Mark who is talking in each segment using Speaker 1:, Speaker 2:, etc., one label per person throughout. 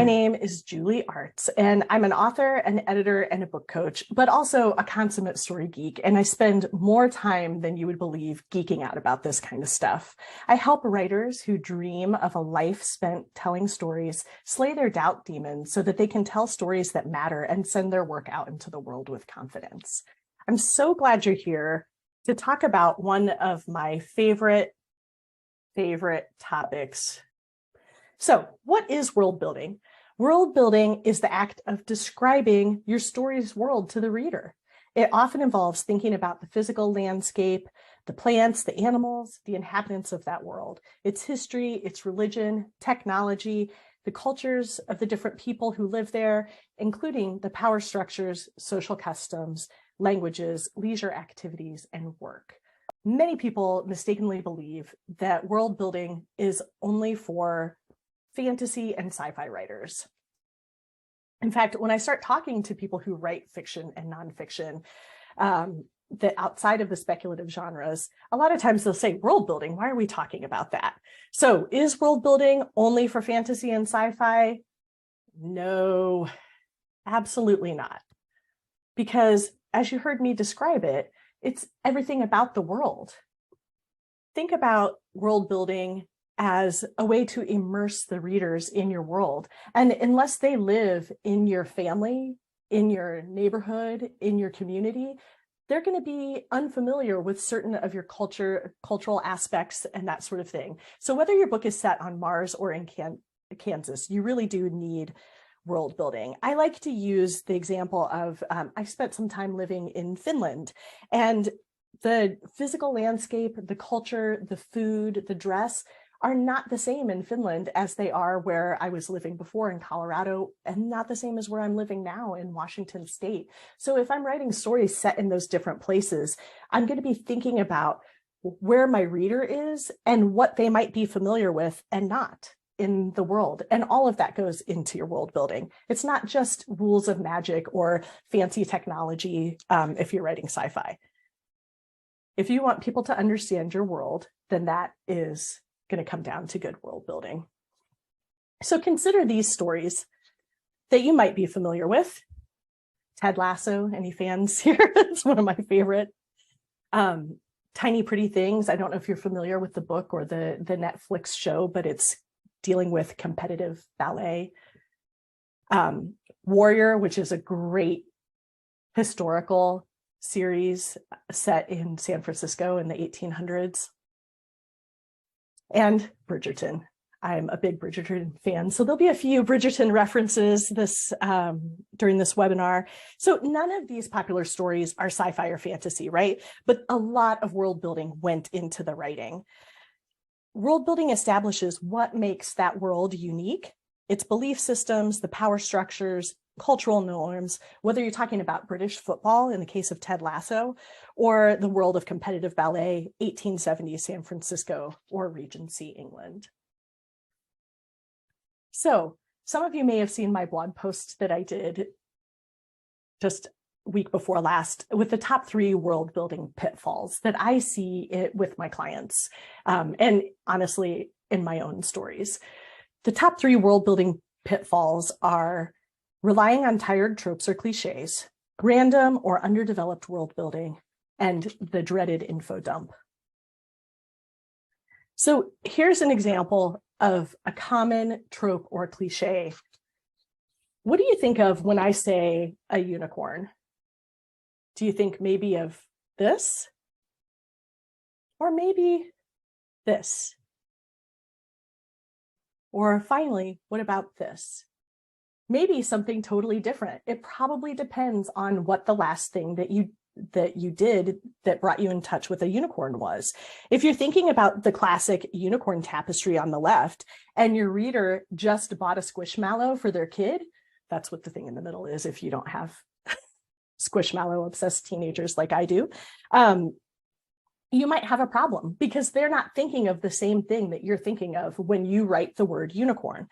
Speaker 1: name is Julie Artz, and I'm an author, an editor, and a book coach, but also a consummate story geek. And I spend more time than you would believe geeking out about this kind of stuff. I help writers who dream of a life spent telling stories slay their doubt demons so that they can tell stories that matter and send their work out into the world with confidence. I'm so glad you're here to talk about one of my favorite topics. So, what is world building? World building is the act of describing your story's world to the reader. It often involves thinking about the physical landscape, the plants, the animals, the inhabitants of that world, its history, its religion, technology, the cultures of the different people who live there, including the power structures, social customs, languages, leisure activities, and work. Many people mistakenly believe that world building is only for fantasy and sci-fi writers. In fact, when I start talking to people who write fiction and nonfiction, that outside of the speculative genres, a lot of times they'll say, world building, why are we talking about that? So is world building only for fantasy and sci-fi? No, absolutely not. Because as you heard me describe it, it's everything about the world. Think about world building as a way to immerse the readers in your world. And unless they live in your family, in your neighborhood, in your community, they're going to be unfamiliar with certain of your cultural aspects and that sort of thing. So whether your book is set on Mars or in Kansas, you really do need world building. I like to use the example of, I spent some time living in Finland, and the physical landscape, the culture, the food, the dress are not the same in Finland as they are where I was living before in Colorado, and not the same as where I'm living now in Washington State. So if I'm writing stories set in those different places, I'm going to be thinking about where my reader is and what they might be familiar with and not in the world. And all of that goes into your world building. It's not just rules of magic or fancy technology if you're writing sci-fi. If you want people to understand your world, then that is going to come down to good world building. So consider these stories that you might be familiar with. Ted Lasso, any fans here? It's one of my favorite. Tiny Pretty Things. I don't know if you're familiar with the book or the Netflix show, but it's dealing with competitive ballet. Warrior, which is a great historical series set in San Francisco in the 1800s. And Bridgerton. I'm a big Bridgerton fan, so there'll be a few Bridgerton references during this webinar. So none of these popular stories are sci-fi or fantasy, right? But a lot of world building went into the writing. World building establishes what makes that world unique, its belief systems, the power structures, cultural norms, whether you're talking about British football in the case of Ted Lasso, or the world of competitive ballet, 1870s San Francisco, or Regency England. So some of you may have seen my blog post that I did just week before last with the top 3 world building pitfalls that I see with my clients, and honestly, in my own stories. The top 3 world building pitfalls are relying on tired tropes or cliches, random or underdeveloped world building, and the dreaded info dump. So here's an example of a common trope or cliche. What do you think of when I say a unicorn? Do you think maybe of this? Or maybe this? Or finally, what about this? Maybe something totally different. It probably depends on what the last thing that you did that brought you in touch with a unicorn was. If you're thinking about the classic unicorn tapestry on the left, and your reader just bought a Squishmallow for their kid, that's what the thing in the middle is if you don't have Squishmallow obsessed teenagers like I do, you might have a problem because they're not thinking of the same thing that you're thinking of when you write the word unicorn.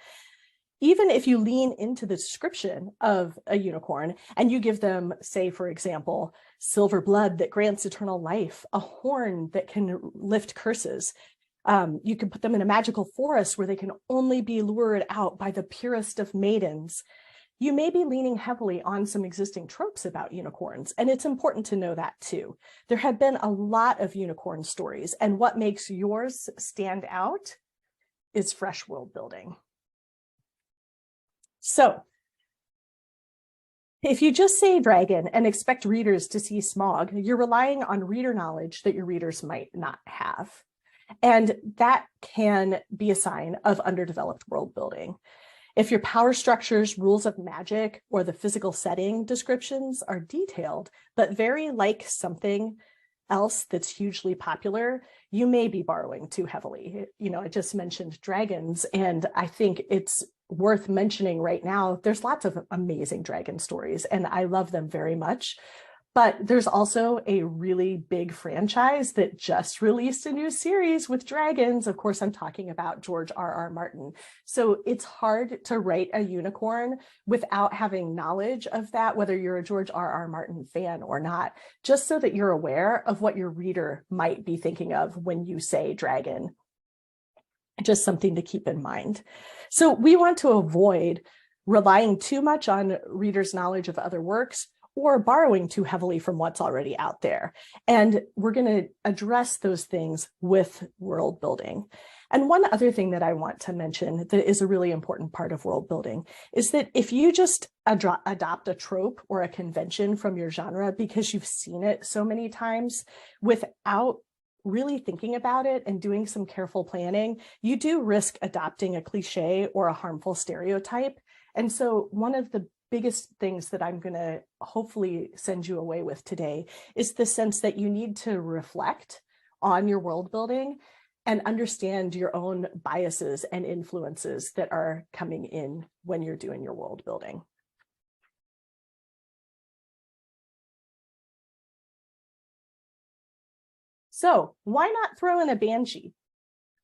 Speaker 1: Even if you lean into the description of a unicorn and you give them, say, for example, silver blood that grants eternal life, a horn that can lift curses, You can put them in a magical forest where they can only be lured out by the purest of maidens. You may be leaning heavily on some existing tropes about unicorns, and it's important to know that too. There have been a lot of unicorn stories, and what makes yours stand out is fresh world building. So, if you just say dragon and expect readers to see Smaug, you're relying on reader knowledge that your readers might not have. And that can be a sign of underdeveloped world building. If your power structures, rules of magic, or the physical setting descriptions are detailed, but very like something else that's hugely popular, you may be borrowing too heavily. I just mentioned dragons, and I think it's worth mentioning right now, there's lots of amazing dragon stories, and I love them very much. But there's also a really big franchise that just released a new series with dragons. Of course, I'm talking about George R.R. Martin. So it's hard to write a unicorn without having knowledge of that, whether you're a George R.R. Martin fan or not, just so that you're aware of what your reader might be thinking of when you say dragon. Just something to keep in mind. So we want to avoid relying too much on readers' knowledge of other works or borrowing too heavily from what's already out there. And we're going to address those things with world building. And one other thing that I want to mention that is a really important part of world building is that if you just adopt a trope or a convention from your genre because you've seen it so many times without really thinking about it and doing some careful planning, you do risk adopting a cliche or a harmful stereotype. And so one of the biggest things that I'm going to hopefully send you away with today is the sense that you need to reflect on your world building and understand your own biases and influences that are coming in when you're doing your world building. So why not throw in a banshee?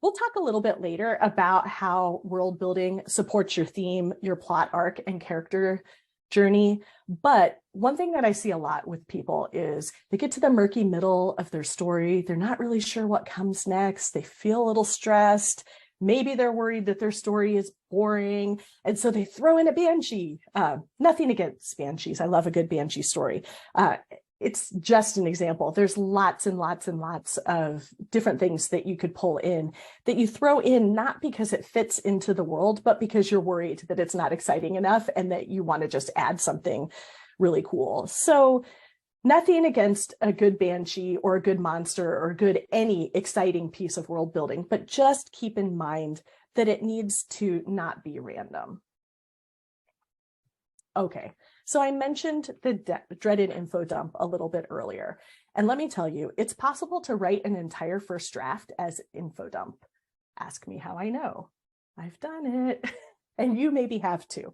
Speaker 1: We'll talk a little bit later about how world building supports your theme, your plot arc, and character journey. But one thing that I see a lot with people is they get to the murky middle of their story. They're not really sure what comes next. They feel a little stressed. Maybe they're worried that their story is boring. And so they throw in a banshee. Nothing against banshees. I love a good banshee story. It's just an example. There's lots and lots and lots of different things that you could pull in that you throw in, not because it fits into the world, but because you're worried that it's not exciting enough and that you want to just add something really cool. So nothing against a good banshee or a good monster or good any exciting piece of world building, but just keep in mind that it needs to not be random. Okay, so I mentioned the dreaded info dump a little bit earlier. And let me tell you, it's possible to write an entire first draft as info dump. Ask me how I know. I've done it, and you maybe have too.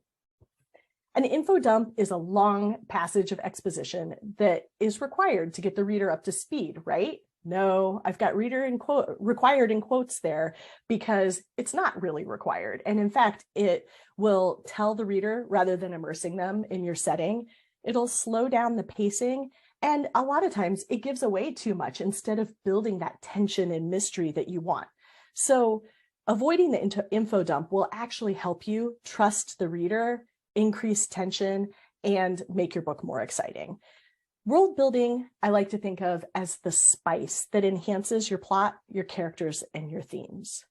Speaker 1: An info dump is a long passage of exposition that is required to get the reader up to speed, right? No, I've got required in quotes there because it's not really required. And in fact, it will tell the reader rather than immersing them in your setting. It'll slow down the pacing. And a lot of times it gives away too much instead of building that tension and mystery that you want. So avoiding the info dump will actually help you trust the reader, increase tension, and make your book more exciting. World building, I like to think of as the spice that enhances your plot, your characters, and your themes.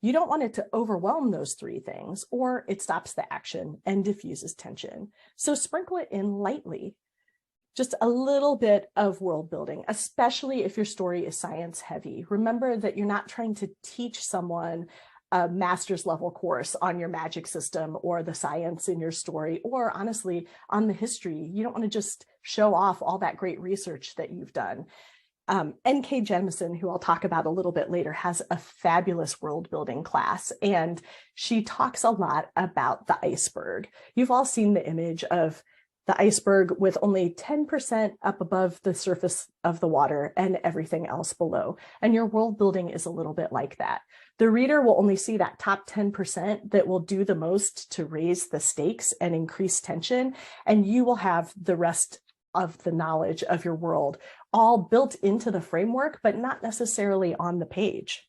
Speaker 1: You don't want it to overwhelm those three things, or it stops the action and diffuses tension. So sprinkle it in lightly. Just a little bit of world building, especially if your story is science heavy. Remember that you're not trying to teach someone a master's level course on your magic system or the science in your story, or honestly, on the history. You don't want to just show off all that great research that you've done. N.K. Jemisin, who I'll talk about a little bit later, has a fabulous world building class, and she talks a lot about the iceberg. You've all seen the image of the iceberg with only 10% up above the surface of the water and everything else below. And your world building is a little bit like that. The reader will only see that top 10% that will do the most to raise the stakes and increase tension, and you will have the rest of the knowledge of your world all built into the framework, but not necessarily on the page.